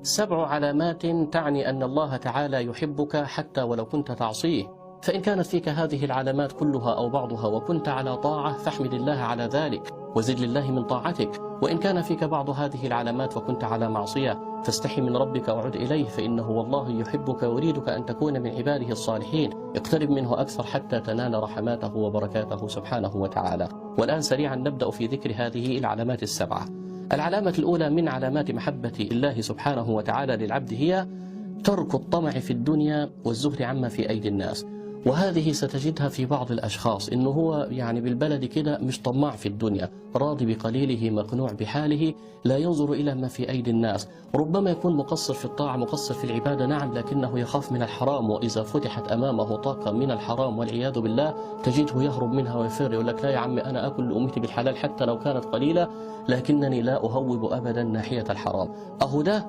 7 علامات تعني أن الله تعالى يحبك حتى ولو كنت تعصيه، فإن كانت فيك هذه العلامات كلها أو بعضها وكنت على طاعة فاحمد الله على ذلك وزد لله من طاعتك، وإن كان فيك بعض هذه العلامات وكنت على معصية فاستحي من ربك وعد إليه، فإنه والله يحبك ويريدك أن تكون من عباده الصالحين، اقترب منه أكثر حتى تنال رحماته وبركاته سبحانه وتعالى. والآن سريعا نبدأ في ذكر هذه العلامات ال7. العلامة الأولى من علامات محبة الله سبحانه وتعالى للعبد هي ترك الطمع في الدنيا والزهد عما في أيدي الناس، وهذه ستجدها في بعض الأشخاص إنه هو يعني بالبلد كده مش طماع في الدنيا، راضي بقليله مقنوع بحاله، لا ينظر إلى ما في أيدي الناس، ربما يكون مقصر في الطاعة مقصر في العبادة نعم، لكنه يخاف من الحرام، وإذا فتحت أمامه طاقة من الحرام والعياذ بالله تجده يهرب منها ويفر، يقول لك لا يا عمي أنا أكل لأمتي بالحلال حتى لو كانت قليلة، لكنني لا أهوب أبدا ناحية الحرام. أهو ده